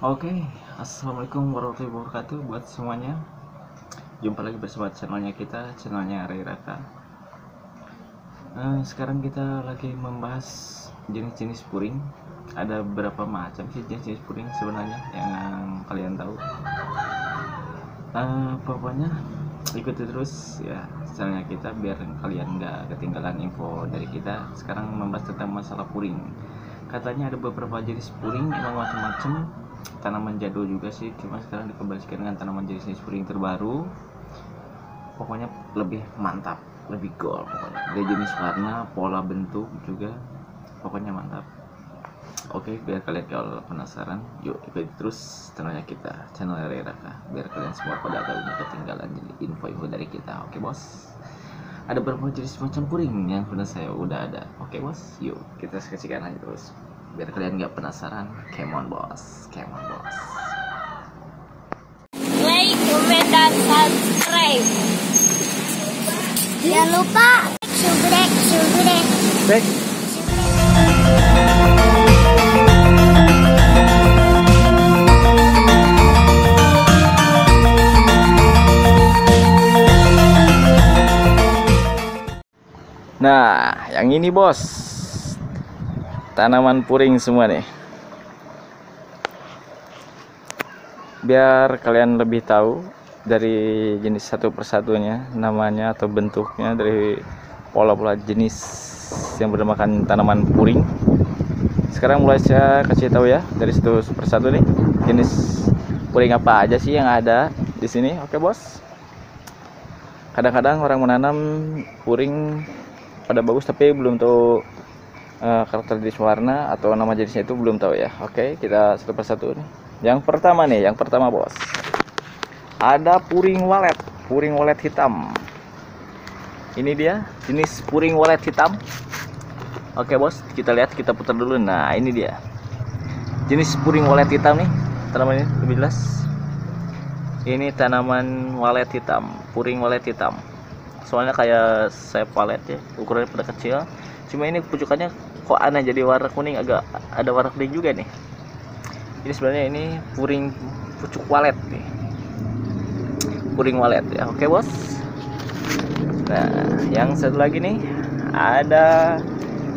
Oke, assalamualaikum warahmatullahi wabarakatuh buat semuanya. Jumpa lagi bersama channelnya Ray Raka. Sekarang kita lagi membahas jenis-jenis puring. Ada berapa macam sih jenis-jenis puring sebenarnya yang kalian tahu? Pokoknya ikuti terus ya channelnya kita biar kalian nggak ketinggalan info dari kita. Sekarang membahas tentang masalah puring. Katanya ada beberapa jenis puring, emang macam-macam. Tanaman jadul juga sih, cuma sekarang dikembalikan dengan tanaman jenis puring terbaru. Pokoknya lebih mantap, lebih gold pokoknya. Dari jenis warna, pola bentuk juga, pokoknya mantap. Oke, biar kalian kalau penasaran, yuk ikuti terus channelnya kita, channel Ray Raka, biar kalian semua pada tahu ketinggalan info-info dari kita. Oke bos, ada beberapa jenis macam puring yang pernah saya udah ada. Oke bos, yuk kita saksikan aja terus biar kalian nggak penasaran. Come on bos, come on bos. Like, comment, dan subscribe. Jangan lupa subrek. Nah, yang ini bos, tanaman puring semua nih. Biar kalian lebih tahu dari jenis satu persatunya, namanya atau bentuknya, dari pola-pola jenis yang bernamakan tanaman puring. Sekarang mulai saya kasih tahu ya dari satu persatu nih, jenis puring apa aja sih yang ada di sini. Oke bos. Kadang-kadang orang menanam puring pada bagus tapi belum tahu karakter jenis warna atau nama jenisnya itu belum tahu ya. Oke, kita satu persatu nih. Yang pertama bos, ada puring walet hitam. Ini dia jenis puring walet hitam. Oke bos, kita lihat, kita putar dulu. Nah ini dia jenis puring walet hitam nih, tanamannya lebih jelas. Ini tanaman walet hitam, puring walet hitam. Soalnya kayak sayap walet ya, ukurannya pada kecil. Cuma ini pucukannya kok aneh, jadi warna kuning, agak ada warna kuning juga nih. Ini sebenarnya ini puring pucuk walet nih, puring walet ya. Oke bos. Nah yang satu lagi nih ada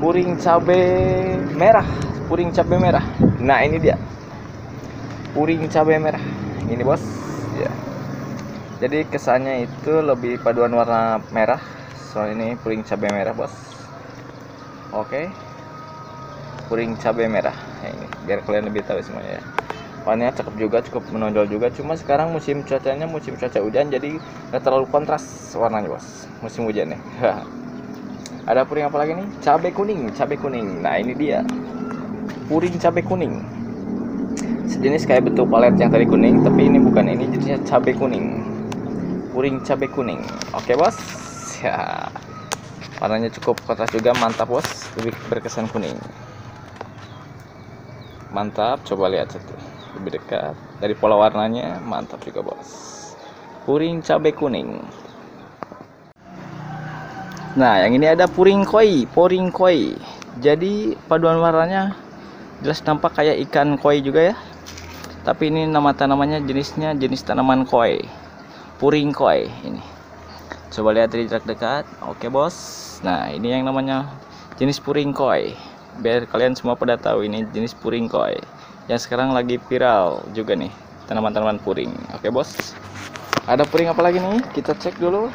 puring cabai merah, Nah ini dia puring cabai merah ini bos ya. Jadi kesannya itu lebih paduan warna merah, soal ini puring cabai merah bos. Oke, puring cabai merah ya, ini biar kalian lebih tahu semuanya ya. Warnanya cakep juga, cukup menonjol juga. Cuma sekarang musim cuacanya musim cuaca hujan, jadi nggak terlalu kontras warnanya bos, musim hujan ya. Ada puring apa lagi nih? Cabai kuning. Nah ini dia puring cabai kuning, sejenis kayak bentuk palet yang tadi kuning, tapi ini bukan, ini jenisnya cabai kuning, puring cabai kuning. Oke bos ya, warnanya cukup kontras juga, mantap bos, lebih berkesan kuning, mantap. Coba lihat satu lebih dekat, dari pola warnanya mantap juga bos, puring cabai kuning. Nah yang ini ada puring koi. Jadi paduan warnanya jelas nampak kayak ikan koi juga ya, tapi ini nama tanamannya jenisnya jenis tanaman koi, puring koi ini. Coba lihat dari jarak dekat. Oke bos, nah ini yang namanya jenis puring koi, biar kalian semua pada tahu ini jenis puring koi yang sekarang lagi viral juga nih, tanaman-tanaman puring. Oke bos, ada puring apa lagi nih, kita cek dulu.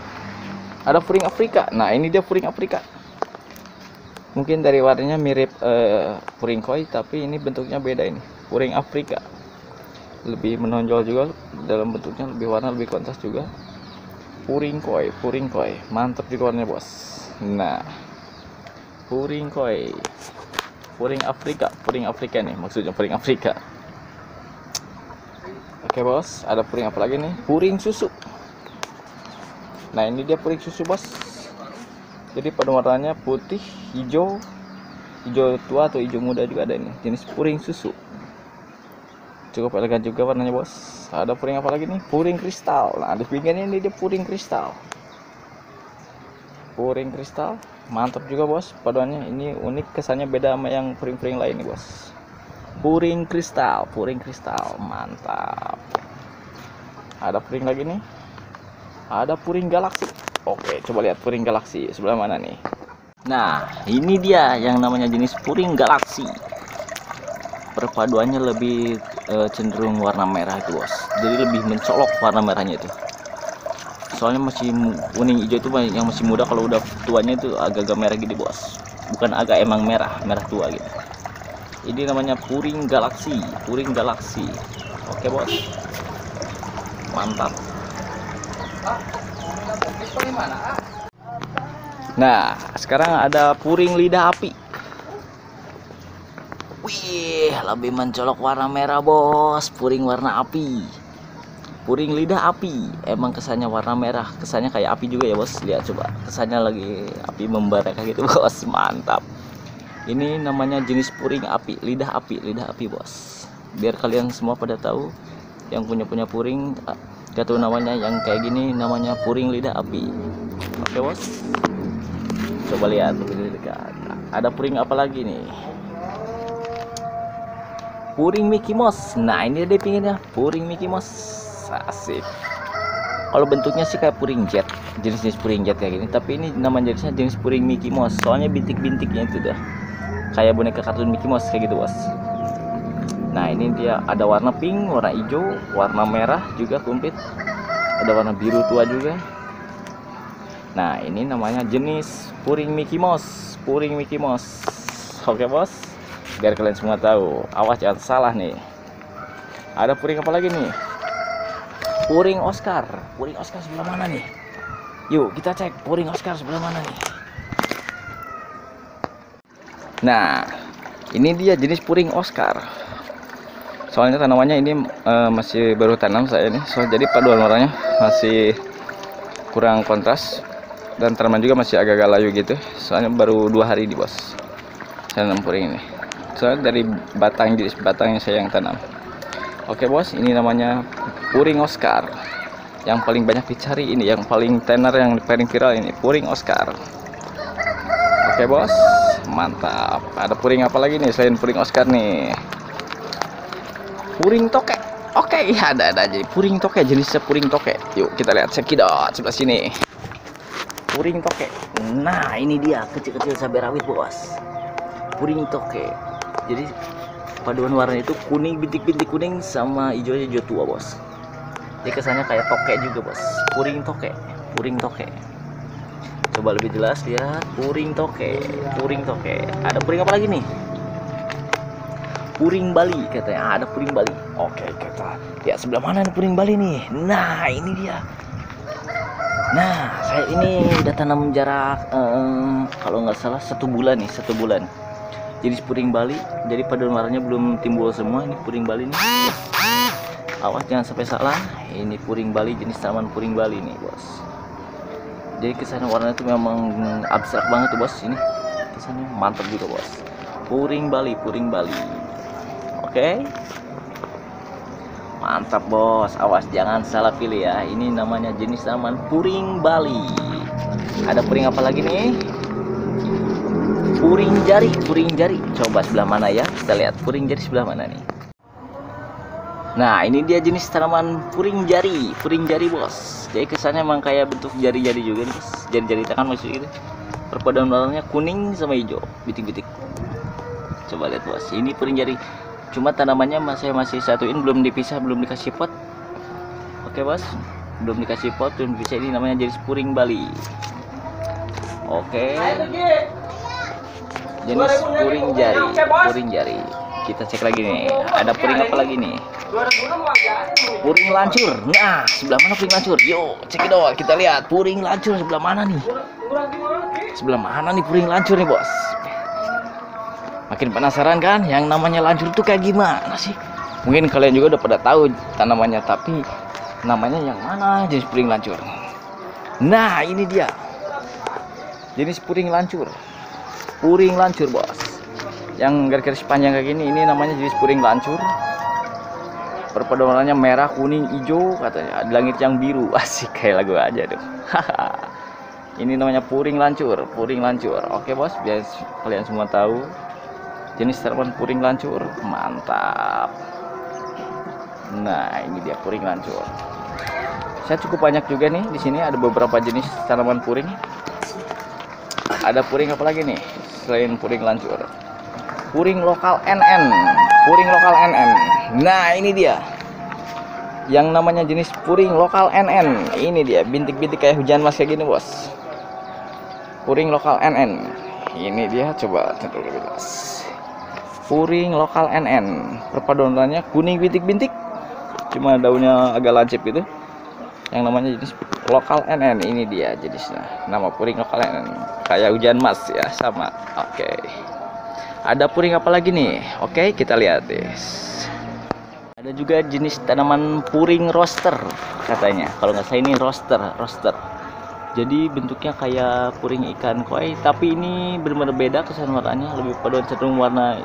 Ada puring Afrika. Nah ini dia puring Afrika, mungkin dari warnanya mirip puring koi, tapi ini bentuknya beda. Ini puring Afrika, lebih menonjol juga dalam bentuknya, lebih warna, lebih kontras juga. Puring koi, mantap juga warnanya bos. Nah puring koi, puring Afrika nih, maksudnya puring Afrika. Oke bos, ada puring apa lagi nih? Puring susu. Nah ini dia puring susu bos, jadi pada warnanya putih, hijau tua atau hijau muda juga ada. Ini jenis puring susu, cukup elegan juga warnanya bos. Ada puring apa lagi nih? Puring kristal. Nah di pinggirnya ini dia puring kristal, mantap juga bos paduannya. Ini unik, kesannya beda sama yang puring-puring lain nih bos. Puring kristal, mantap. Ada puring lagi nih. Ada puring galaksi. Oke, coba lihat puring galaksi sebelah mana nih. Nah, ini dia yang namanya jenis puring galaksi. Perpaduannya lebih cenderung warna merah itu, bos. Jadi lebih mencolok warna merahnya itu. Soalnya masih kuning hijau itu yang masih muda, kalau udah tuanya itu agak-agak merah gitu, bos. Bukan agak, emang merah tua gitu. Ini namanya puring galaksi. Oke, bos. Mantap. Nah, sekarang ada puring lidah api. Wih, lebih mencolok warna merah, bos. Puring warna api. Puring lidah api. Emang kesannya warna merah, kesannya kayak api juga ya, bos. Lihat coba, kesannya lagi api membara kayak gitu, bos. Mantap. Ini namanya jenis puring api, lidah api, bos. Biar kalian semua pada tahu, yang punya puring, gak tahu namanya yang kayak gini, namanya puring lidah api. Oke, bos. Coba lihat lebih dekat. Ada puring apa lagi nih? Puring Mickey Mouse. Nah, ini dia pinggirnya, puring Mickey Mouse. Asik. Kalau bentuknya sih kayak puring jet, jenis puring jet kayak gini, tapi ini nama jenisnya jenis puring Mickey Mouse. Soalnya bintik-bintiknya itu dah kayak boneka kartun Mickey Mouse kayak gitu, bos. Nah, ini dia ada warna pink, warna hijau, warna merah juga komplit. Ada warna biru tua juga. Nah, ini namanya jenis puring Mickey Mouse. Oke, bos. Biar kalian semua tahu. Awas jangan salah nih. Ada puring apa lagi nih? Puring Oscar. Puring Oscar sebelah mana nih? Yuk, kita cek puring Oscar sebelah mana nih. Nah, ini dia jenis puring Oscar. Soalnya tanamannya ini masih baru tanam saya nih. Jadi paduan warnanya masih kurang kontras. Dan tanaman juga masih agak-agak layu gitu. Soalnya baru 2 hari di, bos. Saya nanam puring ini. Soalnya dari jenis batangnya saya yang tanam. Oke, bos, ini namanya puring Oscar. Yang paling banyak dicari ini, yang paling tenar, yang paling viral ini, puring Oscar. Oke, bos, mantap. Ada puring apa lagi nih selain puring Oscar nih? Puring tokek. Oke, iya, ada jadi puring tokek, jenisnya puring tokek. Yuk kita lihat sekidot sebelah sini. Puring tokek. Nah, ini dia kecil-kecil cabai rawit, bos. Puring tokek. Jadi paduan warna itu kuning, bintik-bintik kuning sama hijau tua, bos. Jadi kesannya kayak tokek juga, bos. Puring tokek. Coba lebih jelas lihat, puring tokek. Ada puring apa lagi nih? Puring Bali katanya. Ada puring Bali. Oke, kita ya sebelah mana nih puring Bali nih? Nah, ini dia. Nah, saya ini udah tanam jarak kalau nggak salah 1 bulan nih, 1 bulan. Jenis puring Bali, jadi paduan warnanya belum timbul semua. Ini puring Bali nih. Awas jangan sampai salah. Ini puring Bali, jenis tanaman puring Bali nih, bos. Jadi kesannya warnanya itu memang abstrak banget tuh, bos. Ini kesannya mantap juga, bos. Puring Bali. Oke. Mantap, bos. Awas jangan salah pilih ya. Ini namanya jenis tanaman puring Bali. Ada puring apa lagi nih? Puring jari. Coba sebelah mana ya? Kita lihat puring jari sebelah mana nih. Nah, ini dia jenis tanaman puring jari, bos. Jadi kesannya emang kayak bentuk jari-jari juga nih, bos. Jari-jari tangan maksudnya gitu. Perpaduan warnanya kuning sama hijau, bitik-bitik. Coba lihat, bos. Ini puring jari. Cuma tanamannya masih satuin, belum dipisah, belum dikasih pot. Oke, bos. Belum dikasih pot, belum dipisah. Ini namanya jenis puring Bali. Oke. Jenis puring jari. Kita cek lagi nih. Ada puring apa lagi nih? Puring lancur. Nah, sebelah mana puring lancur? Yuk, cekidot. Kita lihat puring lancur sebelah mana nih? Sebelah mana nih puring lancur nih, bos? Makin penasaran kan? Yang namanya lancur itu kayak gimana sih? Mungkin kalian juga udah pada tahu tanamannya, tapi namanya yang mana jenis puring lancur? Nah, ini dia. Jenis puring lancur. Bos. Yang garis-garis panjang kayak gini, ini namanya jenis puring lancur. Perpaduan warnanya merah, kuning, hijau katanya. Ada langit yang biru. Asik, kayak lagu aja tuh. Ini namanya puring lancur. Oke, bos, biar kalian semua tahu. jenis tanaman puring lancur, mantap. Nah, ini dia puring lancur. Saya cukup banyak juga nih di sini, ada beberapa jenis tanaman puring. Ada puring apa lagi nih selain puring lancur? Puring lokal NN, puring lokal NN. Nah, ini dia yang namanya jenis puring lokal NN. Ini dia bintik-bintik kayak hujan mas kayak gini, bos. Puring lokal NN. Ini dia, coba tentu lebih jelas. Puring lokal NN. Perpaduannya kuning bintik-bintik, cuma daunnya agak lancip gitu. Yang namanya jenis lokal NN. Ini dia jenisnya, nama puring lokal NN. Kayak hujan mas ya, sama. Oke. Ada puring apa lagi nih? Oke, kita lihat deh. Ada juga jenis tanaman puring roster katanya. Kalau nggak salah ini roster. Jadi bentuknya kayak puring ikan koi, tapi ini benar-benar beda kesan warnanya, lebih paduan cenderung warna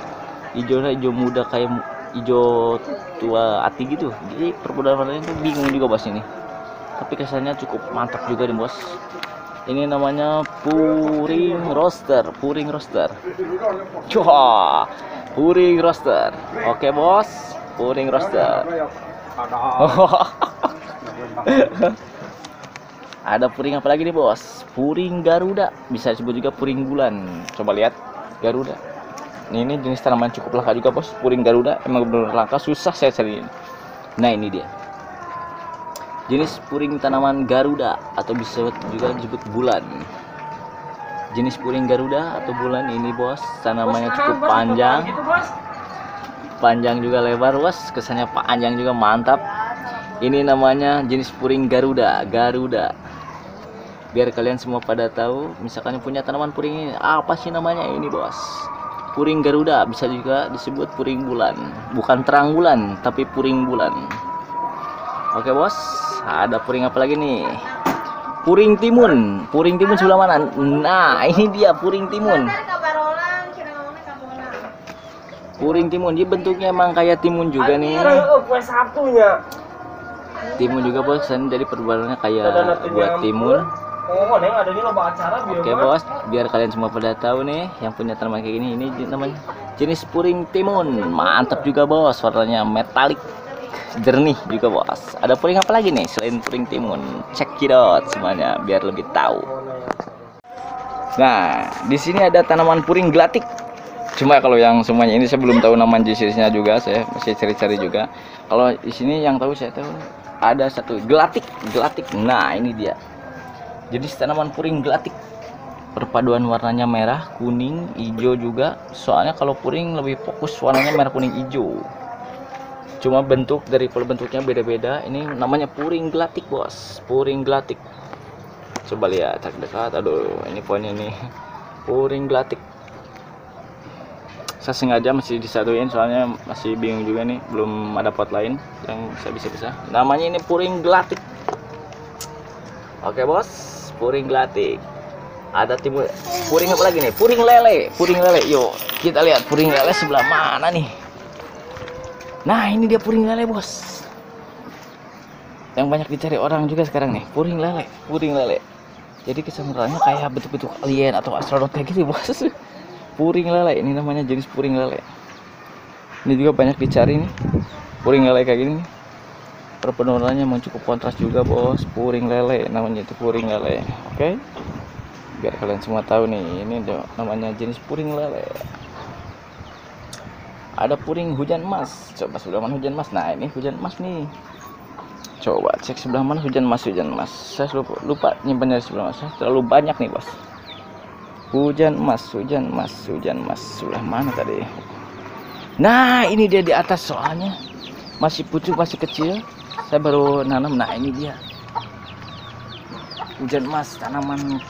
hijau muda kayak hijau tua ati gitu. Jadi perpaduan warnanya itu bingung juga bos ini. Tapi kesannya cukup mantap juga nih bos. Ini namanya puring roster. Wah, puring roster. Oke bos, puring roster. Ada puring apa lagi nih bos? Puring Garuda, bisa disebut juga puring bulan. Coba lihat Garuda. Ini jenis tanaman cukup langka juga bos. Puring Garuda emang benar langka, susah saya cari. Nah, ini dia jenis puring tanaman Garuda, atau bisa juga disebut bulan. Jenis puring Garuda atau bulan ini bos, tanamannya cukup panjang juga lebar bos, kesannya panjang juga mantap. Ini namanya jenis puring Garuda. Biar kalian semua pada tahu, misalkan punya tanaman puring ini, apa sih namanya ini bos? Puring Garuda, bisa juga disebut puring bulan. Bukan terang bulan, tapi puring bulan. Oke bos, ada puring apa lagi nih? Puring timun. Puring timun sebelah mana? Nah, ini dia puring timun. Puring timun, dia bentuknya emang kayak timun juga nih. Timun juga bos, jadi perbalannya kayak buat timun. Oke bos, biar kalian semua pada tahu nih, yang punya tanaman kayak gini, ini namanya jenis puring timun. Mantap juga bos, warnanya metalik, jernih juga bos. Ada puring apa lagi nih selain puring timun? Check it out semuanya biar lebih tahu. Nah, di sini ada tanaman puring gelatik. Cuma kalau yang semuanya ini saya belum tahu nama jenisnya juga, saya masih cari-cari juga. Kalau di sini yang tahu saya tahu ada satu gelatik. Nah, ini dia jenis tanaman puring gelatik. Perpaduan warnanya merah, kuning, hijau juga. Soalnya kalau puring lebih fokus warnanya merah, kuning, hijau. Cuma bentuknya beda-beda. Ini namanya puring gelatik bos, puring gelatik. Coba lihat dekat. Aduh, ini poinnya nih, puring gelatik. Saya sengaja masih disatuin soalnya masih bingung juga nih, belum ada pot lain yang saya bisa. Namanya ini puring gelatik. Oke bos, puring gelatik. Ada timun, puring apa lagi nih? Puring lele. Yuk kita lihat puring lele sebelah mana nih. Nah, ini dia puring lele bos, yang banyak dicari orang juga sekarang nih. Puring lele. Jadi kesannya kayak bentuk-bentuk alien atau astronot kayak gitu bos. Puring lele, ini namanya jenis puring lele. Ini juga banyak dicari nih, puring lele kayak gini nih. Perpaduannya memang cukup kontras juga bos. Puring lele namanya, itu puring lele. Oke, biar kalian semua tahu nih, ini namanya jenis puring lele. Ada puring hujan emas. Coba sebelah mana hujan emas? Nah, ini hujan emas nih. Coba cek sebelah mana hujan emas. Saya lupa nyimpannya sebelah mana. Terlalu banyak nih bos. Hujan emas. Sebelah mana tadi? Nah, ini dia di atas, soalnya masih pucuk, masih kecil. Saya baru nanam. Nah, ini dia hujan emas, tanaman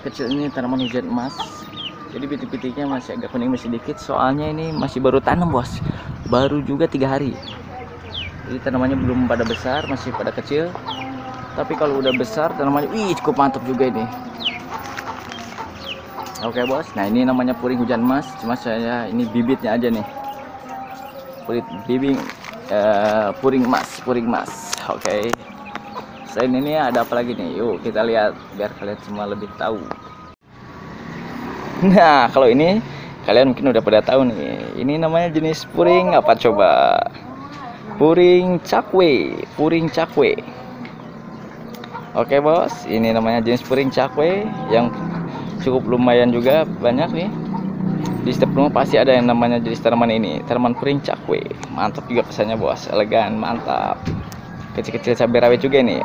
kecil ini, tanaman hujan emas. Jadi bintik-bintiknya masih agak kuning, masih dikit. Soalnya ini masih baru tanam bos, baru juga 3 hari. Jadi tanamannya belum pada besar, masih pada kecil. Tapi kalau udah besar tanamannya, cukup mantap juga ini. Oke bos, nah ini namanya puring hujan emas. Cuma saya ini bibitnya aja nih, puring emas. Oke. Selain ini ada apa lagi nih? Yuk kita lihat biar kalian semua lebih tahu. Nah, kalau ini kalian mungkin udah pada tahu nih, ini namanya jenis puring apa coba? Puring cakwe, puring cakwe. Oke bos, ini namanya jenis puring cakwe yang cukup lumayan juga banyak nih. Di setiap rumah pasti ada yang namanya jenis tanaman ini, tanaman puring cakwe. Mantap juga kesannya bos, elegan, mantap. Kecil-kecil cabai rawit juga nih.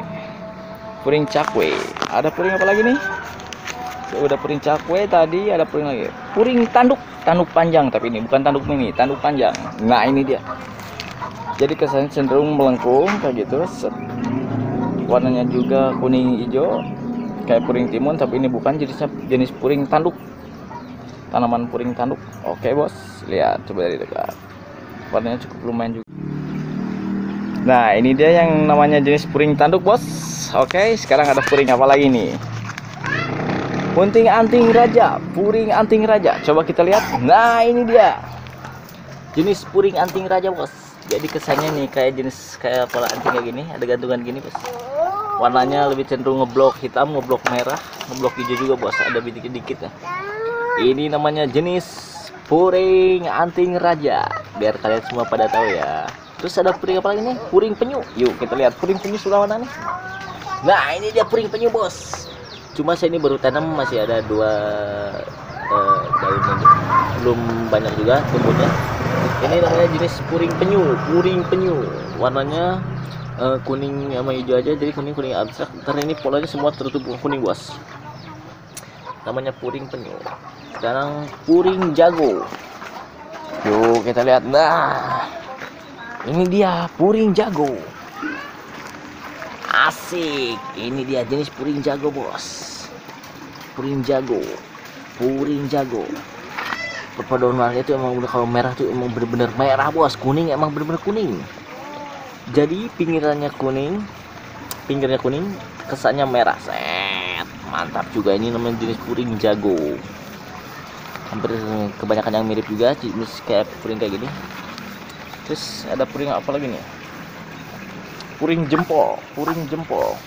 Puring cakwe. Ada puring apa lagi nih? Udah puring cakwe tadi, ada puring lagi. Puring tanduk, tanduk panjang tapi ini bukan tanduk mini, tanduk panjang. Nah ini dia. Jadi kesannya cenderung melengkung kayak gitu. Warnanya juga kuning hijau, kayak puring timun, tapi ini bukan jenis puring tanduk. Tanaman puring tanduk. Oke bos, lihat coba dari dekat. Warnanya cukup lumayan juga. Nah ini dia yang namanya jenis puring tanduk bos. Oke, sekarang ada puring apa lagi nih? Punting anting raja, puring anting raja. Coba kita lihat. Nah ini dia jenis puring anting raja bos. Jadi kesannya nih kayak jenis kayak pola anting kayak gini, ada gantungan gini bos. Warnanya lebih cenderung ngeblok hitam, ngeblok merah, ngeblok hijau juga bos. Ada dikit-dikit ya. Ini namanya jenis puring anting raja. Biar kalian semua pada tahu ya. Terus ada puring apa lagi nih? Puring penyu. Yuk kita lihat puring penyu sebelah mana nih. Nah ini dia puring penyu bos. Cuma saya ini baru tanam, masih ada 2 daun ini, belum banyak juga tumbuhnya. Ini namanya jenis puring penyu, puring penyu. Warnanya kuning sama hijau aja, jadi kuning abstrak. Ntar ini polanya semua tertutup kuning bos. Namanya puring penyu. Sekarang puring jago. Yuk kita lihat. Nah ini dia puring jago. Asik, ini dia jenis puring jago bos. Puring jago, puring jago. Perpaduan warnanya itu emang kalau merah tuh emang bener-bener merah bos. Kuning emang bener-bener kuning. Jadi pinggirnya kuning, kesannya merah. Set, mantap juga. Ini namanya jenis puring jago. Hampir kebanyakan yang mirip juga, jenis kayak puring kayak gini. Terus ada puring apa lagi nih? Puring jempol, puring jempol.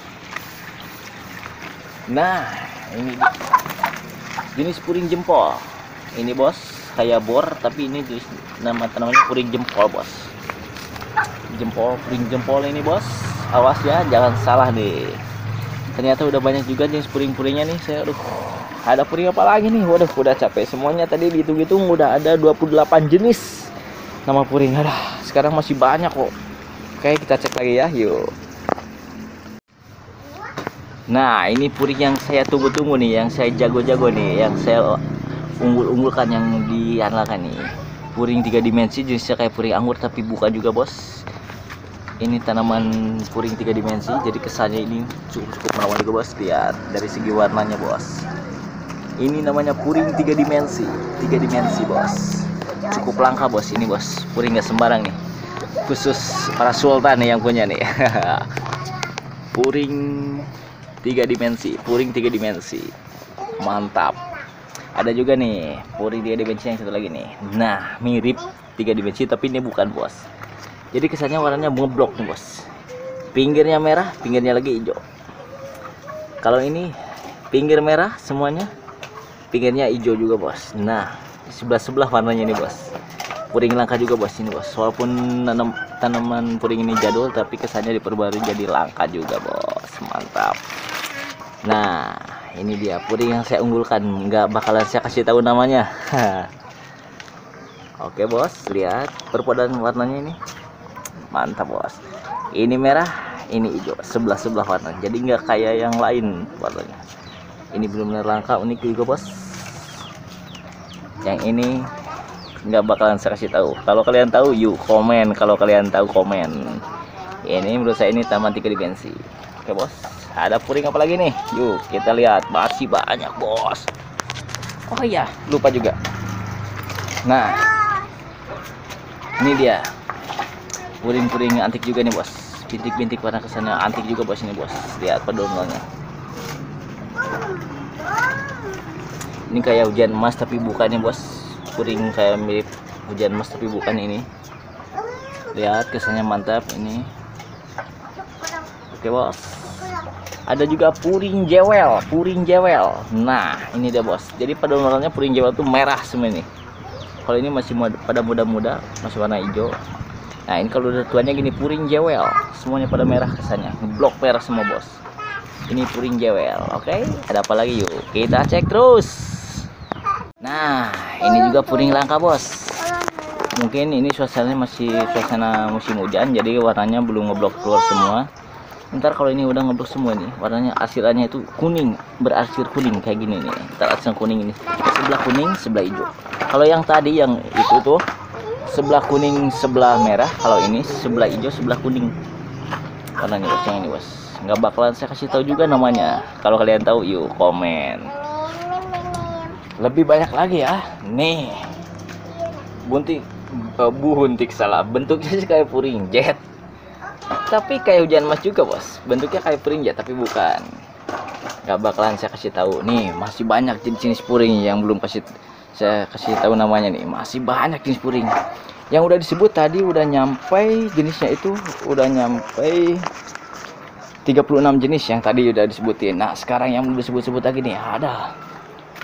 Nah, ini jenis puring jempol. Ini bos, kayak bor, tapi ini jenis nama tanamannya puring jempol bos. Jempol, puring jempol ini bos. Awas ya, jangan salah nih. Ternyata udah banyak juga jenis puring-puringnya nih. Ada puring apa lagi nih? Waduh, udah capek semuanya. Tadi dihitung-hitung udah ada 28 jenis nama puring. Sekarang masih banyak kok. Oke, kita cek lagi ya, yuk. Nah, ini puring yang saya tunggu-tunggu nih, yang saya jago-jago nih, yang saya unggul-unggulkan, yang diandalkan nih. Puring 3 dimensi, jenisnya kayak puring anggur tapi bukan juga bos. Ini tanaman puring 3 dimensi, jadi kesannya ini cukup menawan juga bos. Lihat dari segi warnanya bos. Ini namanya puring 3 dimensi, 3 dimensi bos. Cukup langka bos ini bos. Puring nggak sembarang nih. Khusus para sultan nih yang punya nih. Puring 3 dimensi, puring 3 dimensi. Mantap. Ada juga nih puring 3 dimensi yang satu lagi nih. Nah, mirip 3 dimensi tapi ini bukan bos. Jadi kesannya warnanya ngeblok nih bos. Pinggirnya merah, pinggirnya lagi hijau. Kalau ini pinggir merah semuanya, pinggirnya hijau juga bos. Nah, sebelah-sebelah warnanya nih bos. Puring langka juga bos ini bos. Walaupun tanaman puring ini jadul tapi kesannya diperbarui jadi langka juga bos. Mantap. Nah ini dia puring yang saya unggulkan. Nggak bakalan saya kasih tahu namanya. Oke bos, lihat perpaduan warnanya ini. Mantap bos. Ini merah, ini hijau. Sebelah-sebelah warna. Jadi nggak kayak yang lain warnanya. Ini benar-benar langka, unik juga bos. Yang ini nggak bakalan saya kasih tahu. Kalau kalian tahu yuk komen. Kalau kalian tahu komen. Ini menurut saya ini taman 3 dimensi. Oke bos, ada puring apa lagi nih? Yuk kita lihat, masih banyak bos. Oh iya, lupa juga. Nah ini dia puring-puring antik juga nih bos. Bintik-bintik warna kesannya antik juga bos ini bos. Lihat pedomanya. Ini kayak hujan emas tapi bukan nih bos. Puring kayak mirip hujan emas tapi bukan ini. Lihat kesannya mantap ini. Oke bos. Ada juga puring jewel, puring jewel. Nah ini dia bos. Jadi pada warnanya puring jewel tuh merah semua nih. Kalau ini masih pada muda-muda, masih warna hijau. Nah ini kalau udah tuanya gini puring jewel, semuanya pada merah kesannya, ngeblok merah semua bos. Ini puring jewel. Oke, ada apa lagi yuk kita cek terus. Nah ini juga puring langka bos. Mungkin ini suasananya masih suasana musim hujan, jadi warnanya belum ngeblok keluar semua. Ntar kalau ini udah ngeblok semua nih, warnanya arsirannya itu kuning, berarsir kuning kayak gini nih. Ntar arsiran kuning ini, sebelah kuning sebelah hijau. Kalau yang tadi yang itu tuh sebelah kuning sebelah merah, kalau ini sebelah hijau sebelah kuning. Warnanya bos, yang ini bos. Nggak bakalan saya kasih tahu juga namanya. Kalau kalian tahu yuk komen. Lebih banyak lagi ya. Nih buntik salah, bentuknya sih kayak puring jet, tapi kayak hujan emas juga bos. Bentuknya kayak puring jet tapi bukan. Nggak bakalan saya kasih tahu. Nih masih banyak jenis puring yang belum saya kasih tahu namanya nih. Masih banyak jenis puring yang udah disebut tadi, udah nyampe jenisnya itu udah nyampe 36 jenis yang tadi udah disebutin. Nah sekarang yang belum disebut-sebut lagi nih, ada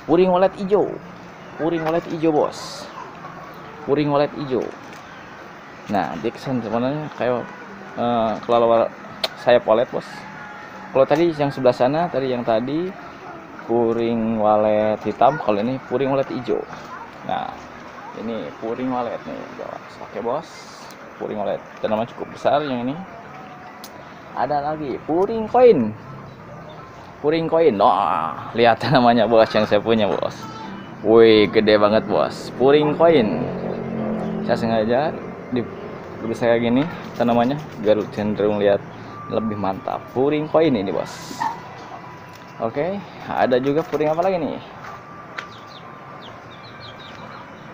puring walet hijau. Puring walet hijau bos, puring walet hijau. Nah dia kesan sebenarnya kayak kalau sayap walet bos. Kalau tadi yang sebelah sana yang tadi puring walet hitam, kalau ini puring walet hijau. Nah ini puring walet nih bos. Oke bos, puring walet tanaman cukup besar yang ini. Ada lagi puring koin. Puring koin. Nah lihat namanya bos yang saya punya bos. Wih gede banget bos, puring koin. Saya sengaja lebih saya gini tanamannya biar cenderung lihat lebih mantap. Puring koin ini bos. Oke, ada juga puring apa lagi nih?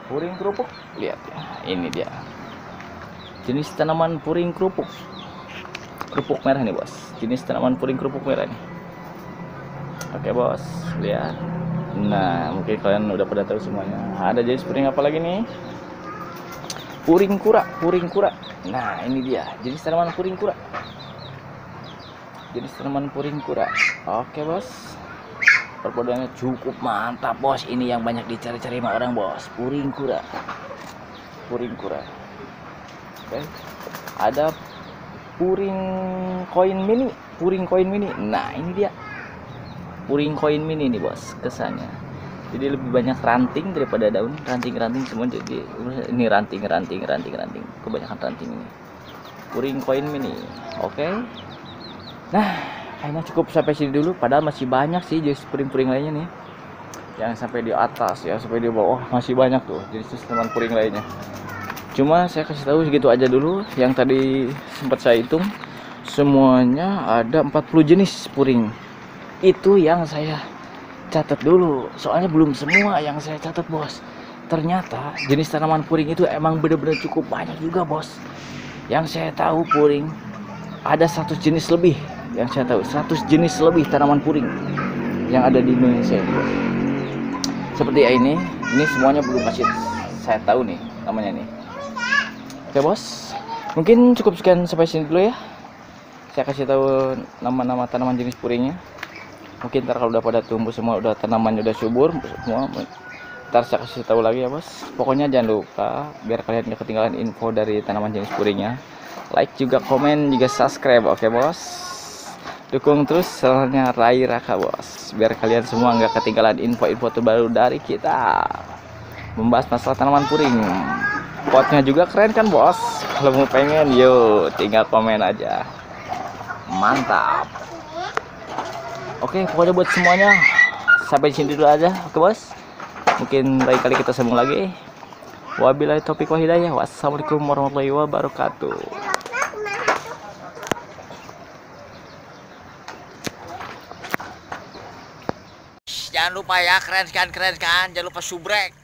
Puring kerupuk. Lihat ya, ini dia jenis tanaman puring kerupuk. Kerupuk merah nih bos, jenis tanaman puring kerupuk merah nih. Oke bos, lihat. Nah mungkin kalian udah pada tahu semuanya. Ada jenis puring apa lagi nih? Puring kura, puring kura. Nah ini dia jenis tanaman puring kura. Jenis tanaman puring kura. Oke bos, perpaduannya cukup mantap bos. Ini yang banyak dicari-cari sama orang bos, puring kura. Puring kura. Oke, ada puring koin mini. Puring koin mini. Nah ini dia puring koin mini nih bos kesannya. Jadi lebih banyak ranting daripada daun, ranting-ranting semua. Jadi ini ranting, kebanyakan ranting ini. Puring koin mini. Oke. Nah, kayaknya cukup sampai sini dulu. Padahal masih banyak sih jenis puring-puring lainnya nih. Yang sampai di atas ya, sampai di bawah masih banyak tuh jenis tanaman puring lainnya. Cuma saya kasih tahu segitu aja dulu. Yang tadi sempat saya hitung semuanya ada 40 jenis puring. Itu yang saya catat dulu, soalnya belum semua yang saya catat bos. Ternyata jenis tanaman puring itu emang bener-bener cukup banyak juga bos. Yang saya tahu puring ada 100 jenis lebih. Yang saya tahu 100 jenis lebih tanaman puring yang ada di Indonesia ini bos. Seperti ini semuanya belum kasih saya tahu nih namanya nih. Oke bos, mungkin cukup sekian sampai sini dulu ya. Saya kasih tahu nama-nama tanaman jenis puringnya. Mungkin ntar kalau udah pada tumbuh semua, udah tanamannya udah subur semua, ntar saya kasih tahu lagi ya bos. Pokoknya jangan lupa biar kalian gak ketinggalan info dari tanaman jenis puringnya, like juga komen juga subscribe. Oke bos, dukung terus channelnya Rai Raka bos, biar kalian semua nggak ketinggalan info-info terbaru dari kita membahas masalah tanaman puring. Potnya juga keren kan bos. Kalau mau pengen yuk tinggal komen aja. Mantap. Oke, pokoknya buat semuanya sampai sini dulu aja. Oke bos, mungkin lain kali kita sambung lagi. Wabillahi taufiq wal hidayah. Wassalamualaikum warahmatullahi wabarakatuh. Jangan lupa ya, keren kan, jangan lupa subrek.